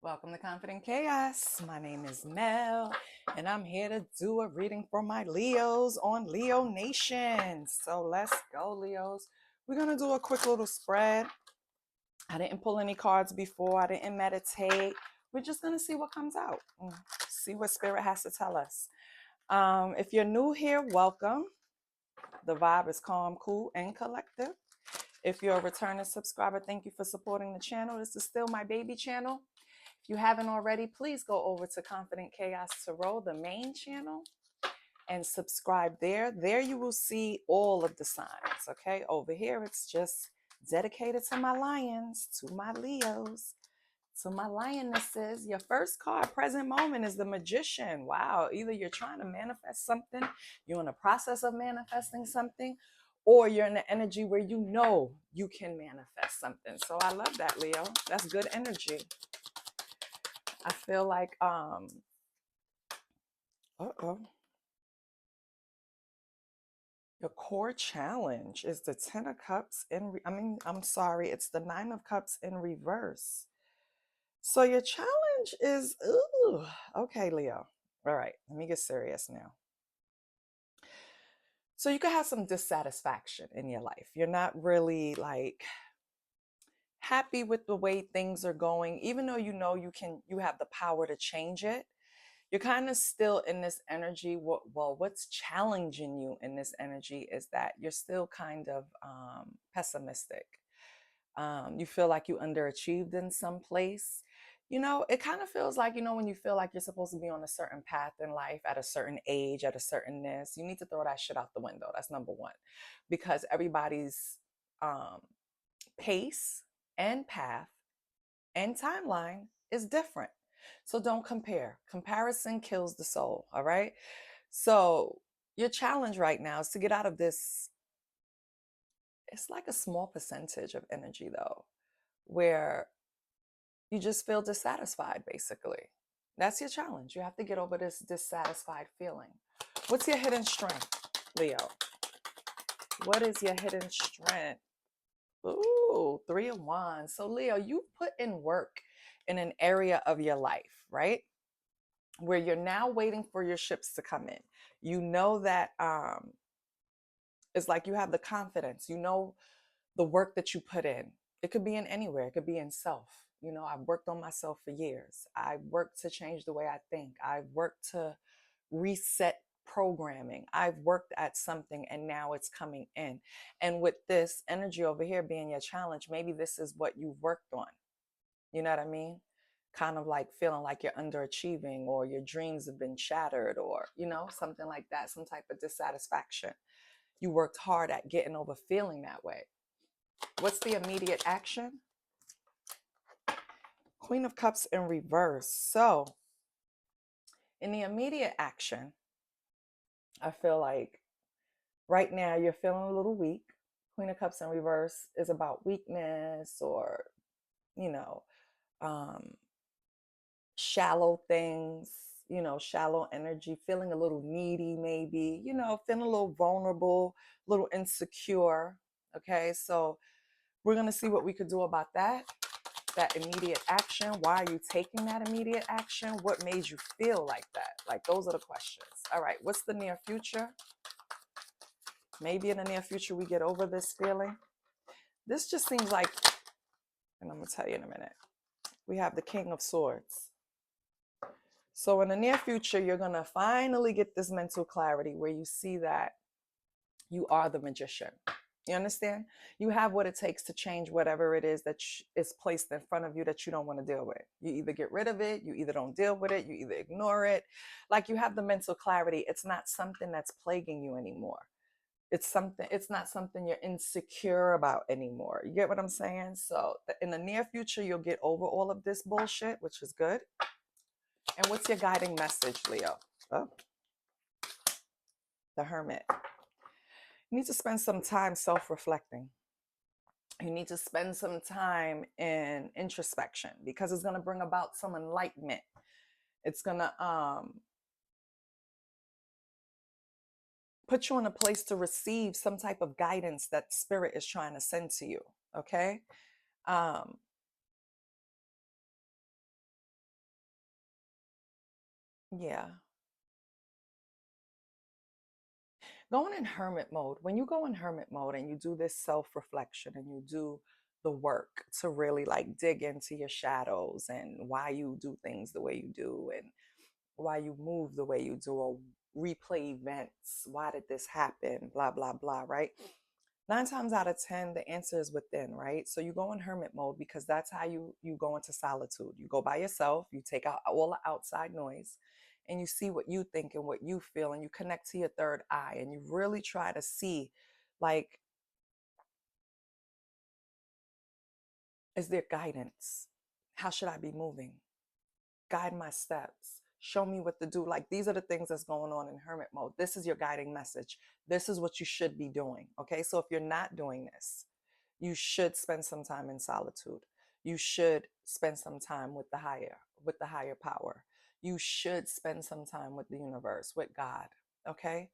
Welcome to Confident Chaos. My name is Mel, and I'm here to do a reading for my Leos on Leo Nation. So let's go, Leos. We're going to do a quick little spread. I didn't pull any cards before, I didn't meditate. We're just going to see what comes out, see what Spirit has to tell us. If you're new here, welcome. The vibe is calm, cool, and collective. If you're a returning subscriber, thank you for supporting the channel. This is still my baby channel. If you haven't already, please go over to Confident Chaos Tarot, the main channel, and subscribe there. There you will see all of the signs, okay? Over here, it's just dedicated to my lions, to my Leos, to my lionesses. Your first card, present moment, is the Magician. Wow, either you're trying to manifest something, you're in the process of manifesting something, or you're in the energy where you know you can manifest something. So I love that, Leo. That's good energy. I feel like your core challenge is the 10 of cups it's the 9 of cups in reverse. So your challenge is okay, Leo. All right, let me get serious now. So you could have some dissatisfaction in your life. You're not really like happy with the way things are going, even though you have the power to change it. You're kind of still in this energy. What's challenging you in this energy is that you're still kind of pessimistic. You feel like you underachieved in some place. It kind of feels like, when you feel like you're supposed to be on a certain path in life at a certain age, at a certain this, you need to throw that shit out the window. That's number one, because everybody's pace and path and timeline is different. So don't compare. Comparison kills the soul. All right. So your challenge right now is to get out of this. It's like a small percentage of energy, though, where you just feel dissatisfied, basically. That's your challenge. You have to get over this dissatisfied feeling. What's your hidden strength, Leo? What is your hidden strength? Ooh, 3 of Wands. So, Leo, you put in work in an area of your life, right? Where you're now waiting for your ships to come in. You know that it's like you have the confidence, the work that you put in. It could be in anywhere, it could be in self. I've worked on myself for years. I've worked to change the way I think. I've worked to reset programming. I've worked at something and now it's coming in. And with this energy over here being your challenge, maybe this is what you've worked on. You know what I mean? Kind of like feeling like you're underachieving or your dreams have been shattered or, something like that, some type of dissatisfaction. You worked hard at getting over feeling that way. What's the immediate action? Queen of Cups in reverse. So in the immediate action, I feel like right now you're feeling a little weak. Queen of Cups in reverse is about weakness or, you know, um, shallow things, shallow energy, feeling a little needy, maybe, feeling a little vulnerable, a little insecure. Okay, so we're going to see what we could do about that immediate action. Why are you taking that immediate action? What made you feel like that? Like, those are the questions. All right, what's the near future? Maybe in the near future we get over this feeling. This just seems like, and I'm going to tell you in a minute, we have the King of Swords. So in the near future, you're going to finally get this mental clarity where you see that you are the magician. You understand? You have what it takes to change whatever it is that is placed in front of you that you don't want to deal with. You either get rid of it, you either don't deal with it, you either ignore it. Like, you have the mental clarity. It's not something that's plaguing you anymore. It's not something you're insecure about anymore. You get what I'm saying? So in the near future, you'll get over all of this bullshit, which is good. And what's your guiding message, Leo? Oh, the Hermit. You need to spend some time self-reflecting. You need to spend some time in introspection because it's going to bring about some enlightenment. It's going to put you in a place to receive some type of guidance that Spirit is trying to send to you. Okay. Yeah. Going in hermit mode, when you go in hermit mode and you do this self-reflection and you do the work to really like dig into your shadows and why you do things the way you do and why you move the way you do or replay events, why did this happen, blah blah blah, right? 9 times out of 10 the answer is within, right? So you go in hermit mode because that's how you go into solitude. You go by yourself, you take out all the outside noise, and you see what you think and what you feel, and you connect to your third eye, and you really try to see, like, is there guidance? How should I be moving? Guide my steps, show me what to do. Like, these are the things that's going on in hermit mode. This is your guiding message. This is what you should be doing. Okay, so if you're not doing this, you should spend some time in solitude. You should spend some time with the higher power. You should spend some time with the universe, with God. Okay,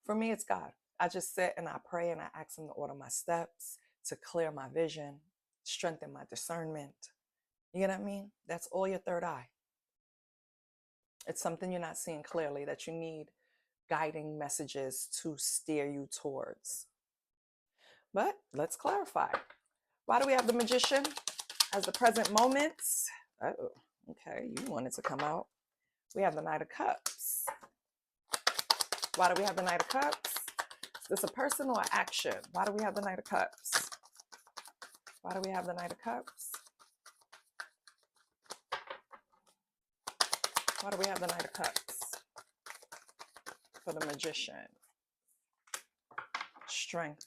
for me it's God. I just sit and I pray and I ask him to order my steps, to clear my vision, strengthen my discernment. You know what I mean? That's all your third eye. It's something you're not seeing clearly that you need guiding messages to steer you towards. But let's clarify. Why do we have the Magician as the present moment? Oh, okay, you wanted to come out. We have the Knight of Cups. Why do we have the Knight of Cups? Is this a person or action? Why do we have the Knight of Cups? Why do we have the Knight of Cups? Why do we have the Knight of Cups? For the Magician. Strength.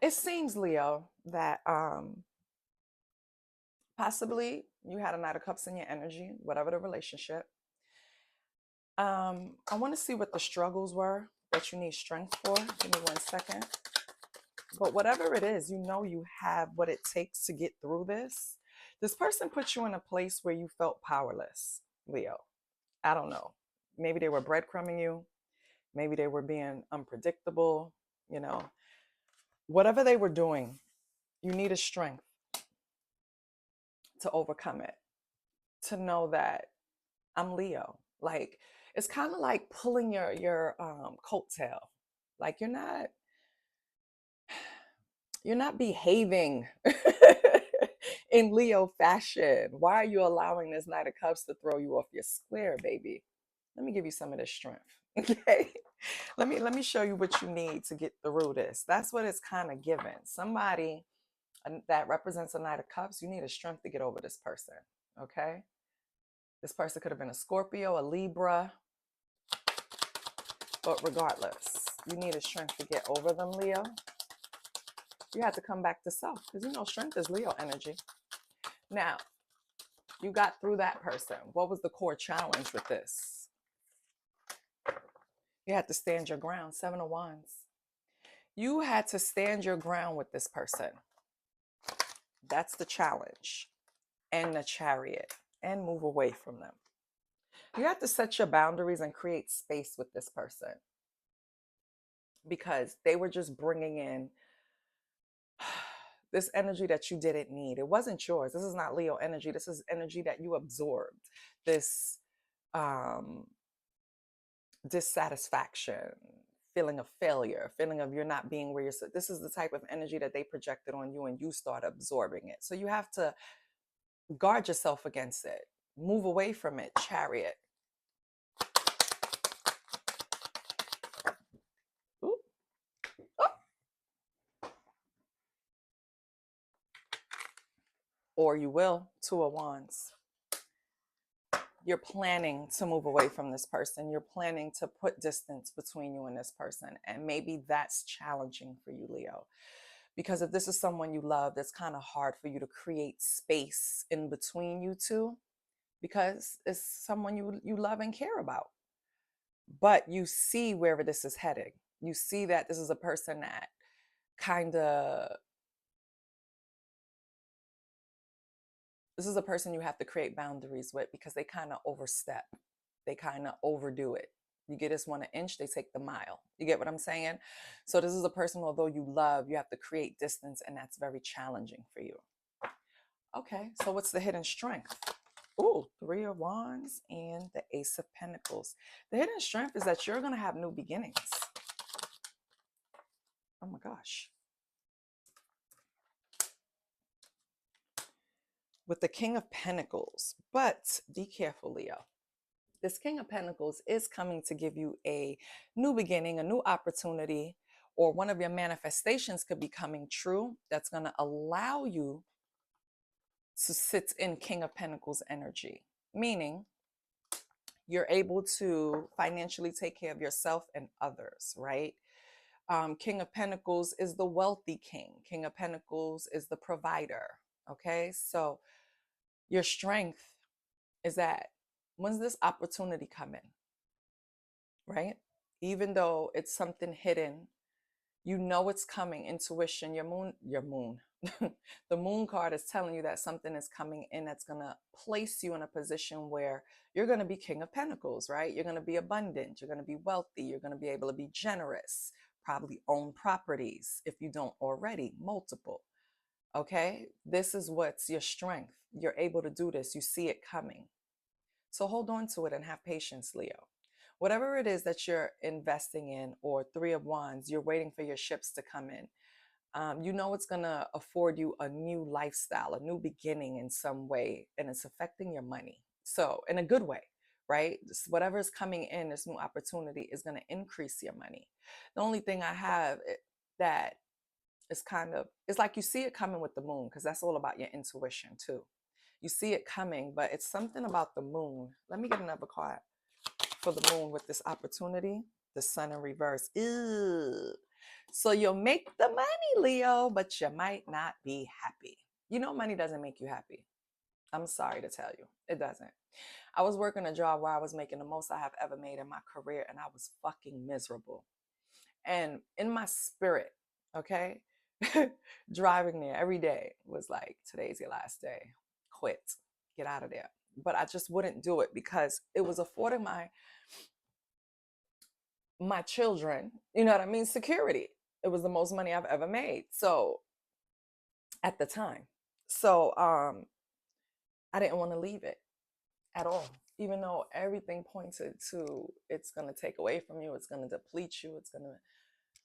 It seems, Leo, that possibly you had a Knight of Cups in your energy, whatever the relationship. I want to see what the struggles were that you need strength for. Give me 1 second. But whatever it is, you know you have what it takes to get through this. This person put you in a place where you felt powerless, Leo. I don't know. Maybe they were breadcrumbing you. Maybe they were being unpredictable. You know, whatever they were doing, you needed strength to overcome it, to know that I'm Leo. Like, it's kind of like pulling your coattail. Like, you're not behaving in Leo fashion. Why are you allowing this Knight of Cups to throw you off your square, baby? Let me give you some of this strength. Okay. Let me show you what you need to get through this. That's what it's kind of given. Somebody that represents a Knight of Cups, you need a strength to get over this person. Okay. This person could have been a Scorpio, a Libra, but regardless, you need a strength to get over them, Leo. You have to come back to self because you know strength is Leo energy. Now, you got through that person. What was the core challenge with this? You had to stand your ground. 7 of Wands. You had to stand your ground with this person. That's the challenge. And the Chariot. And move away from them. You have to set your boundaries and create space with this person. Because they were just bringing in this energy that you didn't need. It wasn't yours. This is not Leo energy. This is energy that you absorbed. This dissatisfaction, feeling of failure, feeling of you're not being where you're. This is the type of energy that they projected on you and you start absorbing it. So you have to guard yourself against it. Move away from it, Chariot. Ooh. Oh. Or you will, 2 of Wands. You're planning to move away from this person. You're planning to put distance between you and this person. And maybe that's challenging for you, Leo. Because if this is someone you love, it's kind of hard for you to create space in between you two because it's someone you love and care about. But you see where this is heading. You see that this is a person that kind of, this is a person you have to create boundaries with because they kind of overstep. They kind of overdo it. You get this 1 inch, they take the mile. You get what I'm saying? So this is a person, although you love, you have to create distance, and that's very challenging for you. Okay, so what's the hidden strength? Ooh, Three of Wands and the Ace of Pentacles. The hidden strength is that you're going to have new beginnings. Oh my gosh. With the King of Pentacles. But be careful, Leo. This King of Pentacles is coming to give you a new beginning, a new opportunity, or one of your manifestations could be coming true that's going to allow you to sit in King of Pentacles energy. Meaning, you're able to financially take care of yourself and others, right? King of Pentacles is the wealthy king. King of Pentacles is the provider. Okay, so your strength is that when's this opportunity come in, right? Even though it's something hidden, you know it's coming. Intuition, your moon. The moon card is telling you that something is coming in that's going to place you in a position where you're going to be King of Pentacles, right? You're going to be abundant. You're going to be wealthy. You're going to be able to be generous, probably own properties if you don't already, multiple. Okay. This is what's your strength. You're able to do this. You see it coming. So hold on to it and have patience, Leo. Whatever it is that you're investing in, or Three of Wands, you're waiting for your ships to come in. You know it's going to afford you a new lifestyle, a new beginning in some way, and it's affecting your money. So in a good way, right? Whatever is coming in, this new opportunity is going to increase your money. The only thing I have that is kind of, it's like you see it coming with the moon, because that's all about your intuition too. You see it coming, but it's something about the moon. Let me get another card for the moon with this opportunity. The sun in reverse. Ew. So you'll make the money, Leo, but you might not be happy. You know, money doesn't make you happy. I'm sorry to tell you, it doesn't. I was working a job where I was making the most I have ever made in my career, and I was fucking miserable. And in my spirit, okay, driving there every day was like, today's your last day. Quit. Get out of there. But I just wouldn't do it because it was affording my children, you know what I mean, security. It was the most money I've ever made. So at the time. So I didn't want to leave it at all. Even though everything pointed to it's gonna take away from you, it's gonna deplete you, it's gonna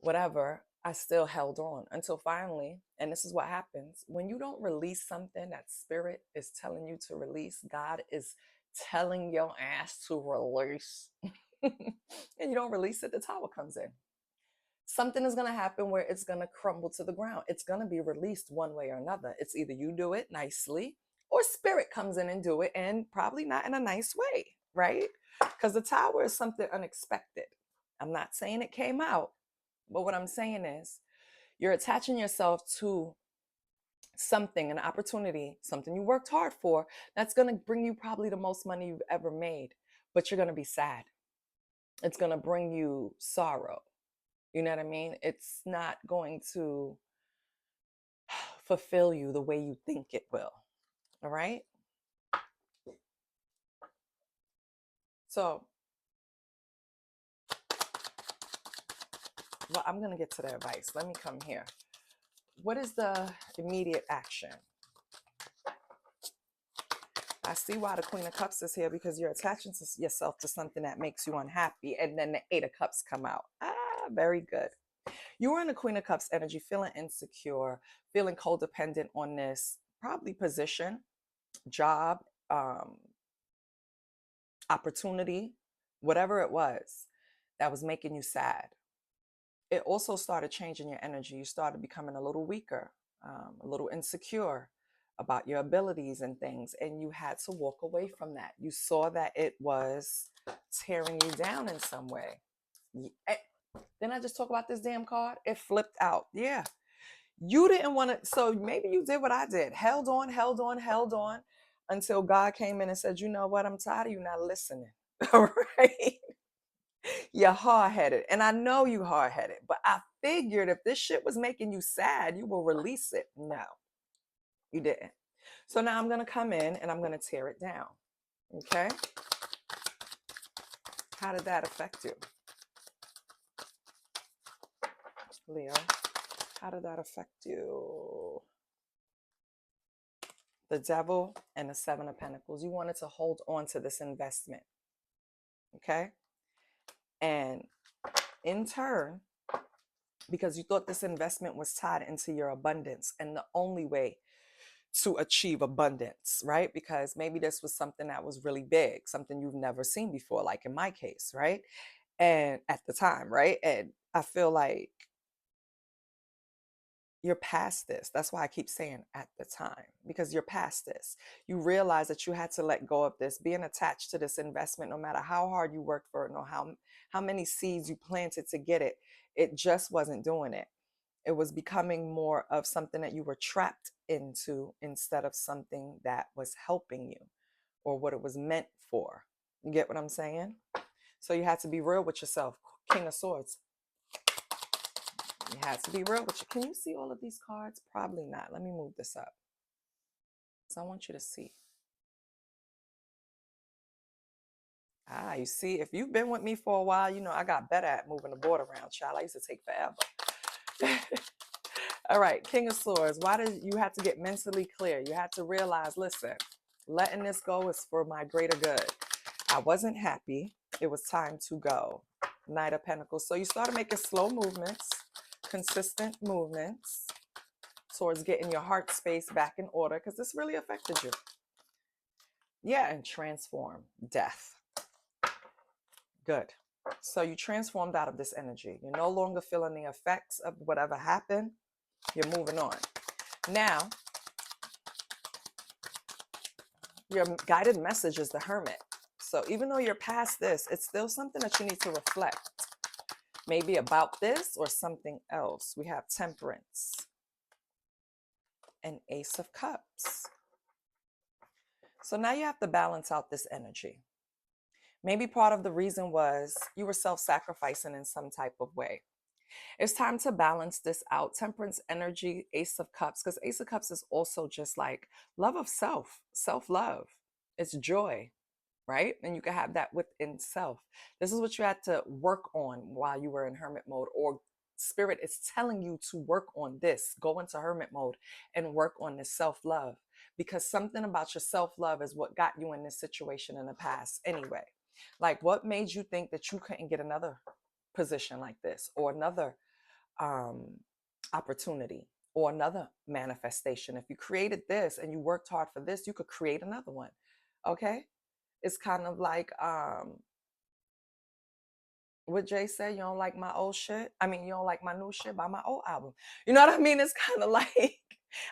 whatever, I still held on until finally, and this is what happens when you don't release something that spirit is telling you to release. God is telling your ass to release, and you don't release it, the tower comes in. Something is going to happen where it's going to crumble to the ground. It's going to be released one way or another. It's either you do it nicely or spirit comes in and do it, and probably not in a nice way, right? Because the tower is something unexpected. I'm not saying it came out, but what I'm saying is you're attaching yourself to something, an opportunity, something you worked hard for, that's going to bring you probably the most money you've ever made, but you're going to be sad. It's going to bring you sorrow. You know what I mean? It's not going to fulfill you the way you think it will. All right? So, well, I'm going to get to the advice. Let me come here. What is the immediate action? I see why the Queen of Cups is here, because you're attaching yourself to something that makes you unhappy. And then the Eight of Cups come out. Very good. You were in the Queen of Cups energy, feeling insecure, feeling codependent on this probably position, job, opportunity, whatever it was that was making you sad. It also started changing your energy. You started becoming a little weaker, a little insecure about your abilities and things, and you had to walk away from that. You saw that it was tearing you down in some way. Didn't I just talk about this damn card? It flipped out. Yeah. You didn't want to, so maybe you did what I did. Held on, held on, held on until God came in and said, you know what? I'm tired of you not listening. All right. You're hard-headed. And I know you hard-headed, but I figured if this shit was making you sad, you will release it. No, you didn't. So now I'm going to come in and I'm going to tear it down. Okay. How did that affect you? Leo, how did that affect you? the Devil and the Seven of Pentacles. You wanted to hold on to this investment, okay? And in turn, because you thought this investment was tied into your abundance and the only way to achieve abundance, right? Because maybe this was something that was really big, something you've never seen before, like in my case, right? And at the time, right? And I feel like you're past this. That's why I keep saying at the time, because you're past this. You realize that you had to let go of this, being attached to this investment, no matter how hard you worked for it, no how many seeds you planted to get it. It just wasn't doing it. It was becoming more of something that you were trapped into instead of something that was helping you or what it was meant for. You get what I'm saying? So you had to be real with yourself. King of Swords. You had to be real with you. Can you see all of these cards? Probably not. Let me move this up. So I want you to see. Ah, you see, if you've been with me for a while, you know I got better at moving the board around, child. I used to take forever. All right, King of Swords. Why did you have to get mentally clear? You had to realize, listen, letting this go is for my greater good. I wasn't happy. It was time to go. Knight of Pentacles. So you started making slow movements, consistent movements towards getting your heart space back in order, because this really affected you. Yeah, and transform. Death. Good. So you transformed out of this energy. You're no longer feeling the effects of whatever happened. You're moving on. Now, your guided message is the Hermit. So even though you're past this, it's still something that you need to reflect. Maybe about this or something else. We have Temperance and Ace of Cups. So now you have to balance out this energy. Maybe part of the reason was you were self-sacrificing in some type of way. It's time to balance this out. Temperance energy, Ace of Cups, because Ace of Cups is also just like love of self, self-love. It's joy, right? And you can have that within self. This is what you had to work on while you were in hermit mode, or Spirit is telling you to work on this. Go into hermit mode and work on this self-love, because something about your self-love is what got you in this situation in the past anyway. Like, what made you think that you couldn't get another position like this, or another opportunity, or another manifestation? If you created this and you worked hard for this, you could create another one. Okay? It's kind of like what Jay said, you don't like my old shit. I mean, you don't like my new shit, buy my old album. You know what I mean? It's kind of like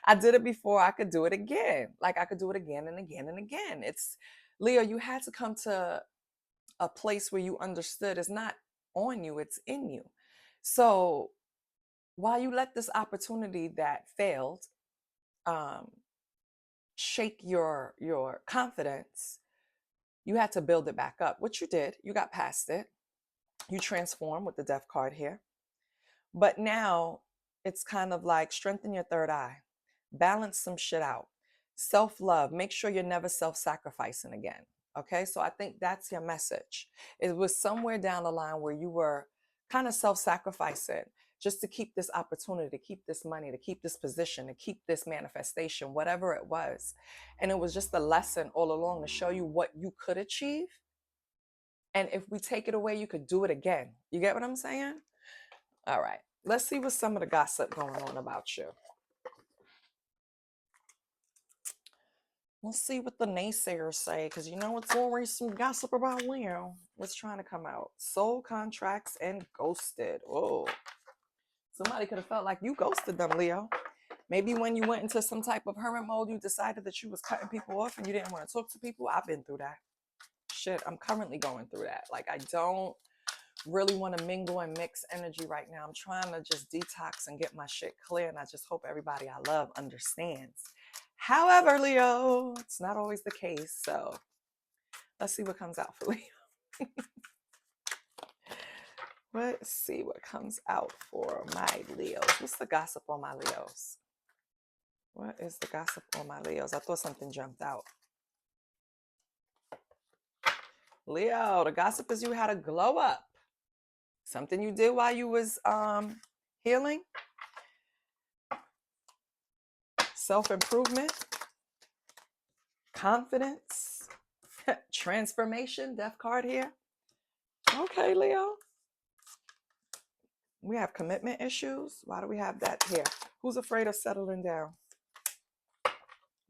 I did it before, I could do it again. Like I could do it again and again and again. It's Leo, you had to come to a place where you understood it's not on you, it's in you. So while you let this opportunity that failed shake your confidence, you had to build it back up, which you did. You got past it. You transform with the Death card here. But now it's kind of like strengthen your third eye, balance some shit out, self-love, make sure you're never self-sacrificing again. Okay, so I think that's your message. It was somewhere down the line where you were kind of self-sacrificing just to keep this opportunity, to keep this money, to keep this position, to keep this manifestation, whatever it was. And it was just a lesson all along to show you what you could achieve. And if we take it away, you could do it again. You get what I'm saying? All right. Let's see what some of the gossip going on about you. Let's see what the naysayers say, because you know it's always some gossip about Leo. What's trying to come out? Soul contracts and ghosted. Oh, somebody could have felt like you ghosted them, Leo. Maybe when you went into some type of hermit mode, you decided that you was cutting people off and you didn't want to talk to people. I've been through that. Shit, I'm currently going through that. Like, I don't really want to mingle and mix energy right now. I'm trying to just detox and get my shit clear, and I just hope everybody I love understands. However, Leo, it's not always the case. So let's see what comes out for Leo. Let's see what comes out for my Leos. What's the gossip on my Leos? What is the gossip on my Leos? I thought something jumped out. Leo, the gossip is you had a glow up. Something you did while you was healing. Self-improvement. confidence, transformation, death card here. Okay, Leo. We have commitment issues. Why do we have that here? Who's afraid of settling down?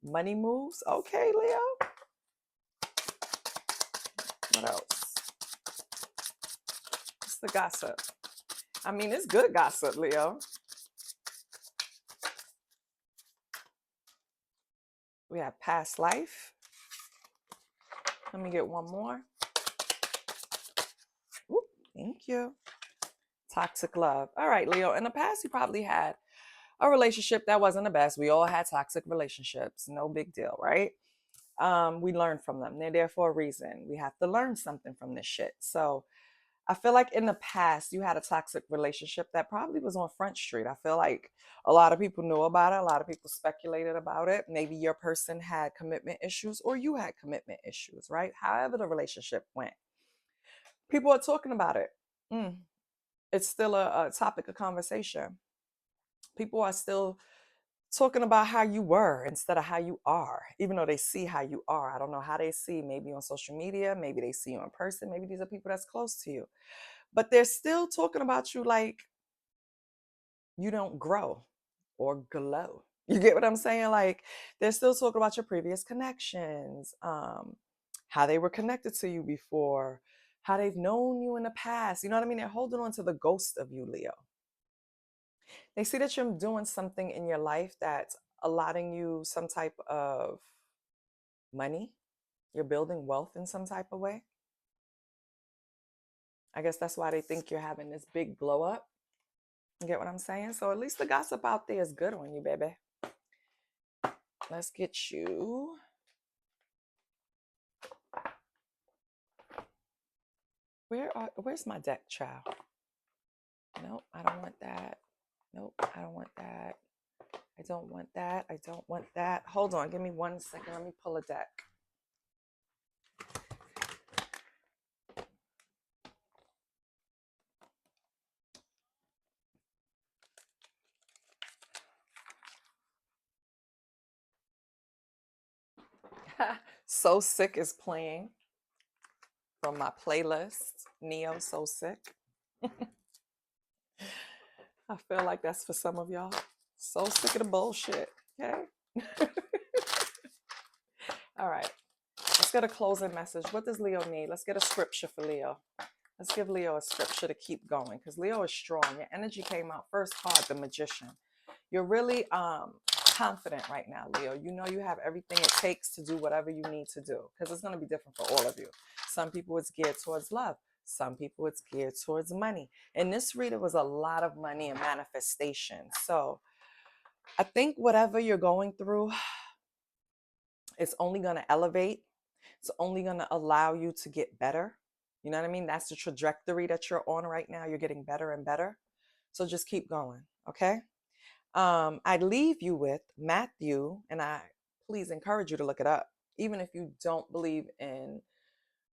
Money moves. Okay, Leo. What else? What's the gossip? I mean, it's good gossip, Leo. We have past life. Let me get one more. Ooh, thank you. Toxic love. All right, Leo. In the past, you probably had a relationship that wasn't the best. We all had toxic relationships. No big deal, right? We learn from them. They're there for a reason. We have to learn something from this shit. So I feel like in the past, you had a toxic relationship that probably was on Front Street. I feel like a lot of people knew about it. A lot of people speculated about it. Maybe your person had commitment issues or you had commitment issues, right? However the relationship went. People are talking about it. It's still a topic of conversation. People are still talking about how you were instead of how you are, even though they see how you are. I don't know how they see, maybe on social media, maybe they see you in person, maybe these are people that's close to you. But they're still talking about you like you don't grow or glow. You get what I'm saying? Like they're still talking about your previous connections, how they were connected to you before, how they've known you in the past. You know what I mean? They're holding on to the ghost of you, Leo. They see that you're doing something in your life that's allotting you some type of money. You're building wealth in some type of way. I guess that's why they think you're having this big blow up. You get what I'm saying? So at least the gossip out there is good on you, baby. Let's get you. Where's my deck, child? Nope, I don't want that. Nope, I don't want that. I don't want that. I don't want that. Hold on, give me 1 second. Let me pull a deck. So Sick is playing from my playlist. Neo So Sick. I feel like that's for some of y'all. So sick of the bullshit. Okay. All right. Let's get a closing message. What does Leo need? Let's get a scripture for Leo. Let's give Leo a scripture to keep going because Leo is strong. Your energy came out first card, the Magician. You're really confident right now, Leo. You know you have everything it takes to do whatever you need to do because it's going to be different for all of you. Some people it's geared towards love. Some people it's geared towards money. And this reader was a lot of money and manifestation. So I think whatever you're going through, it's only going to elevate. It's only going to allow you to get better. You know what I mean? That's the trajectory that you're on right now. You're getting better and better. So just keep going. Okay. I'd leave you with Matthew, and I please encourage you to look it up. Even if you don't believe in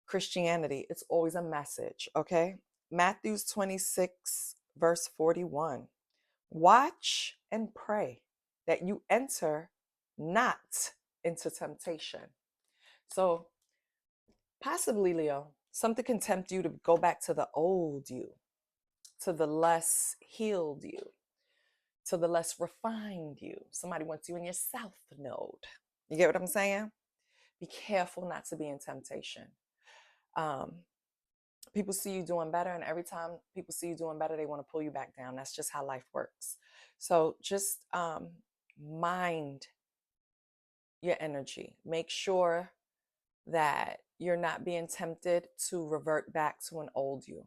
Christianity, it's always a message. Okay. Matthew 26, verse 41. Watch and pray that you enter not into temptation. So possibly, Leo, something can tempt you to go back to the old you, to the less healed you, to the less refined you. Somebody wants you in your south node. You get what I'm saying? Be careful not to be in temptation. People see you doing better, and every time people see you doing better, they want to pull you back down. That's just how life works. So just mind your energy. Make sure that you're not being tempted to revert back to an old you.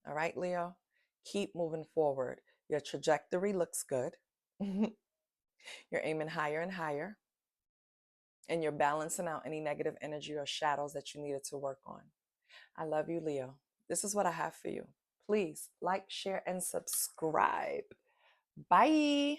All right, Leo? Keep moving forward. Your trajectory looks good. You're aiming higher and higher. And you're balancing out any negative energy or shadows that you needed to work on. I love you, Leo. This is what I have for you. Please like, share, and subscribe. Bye.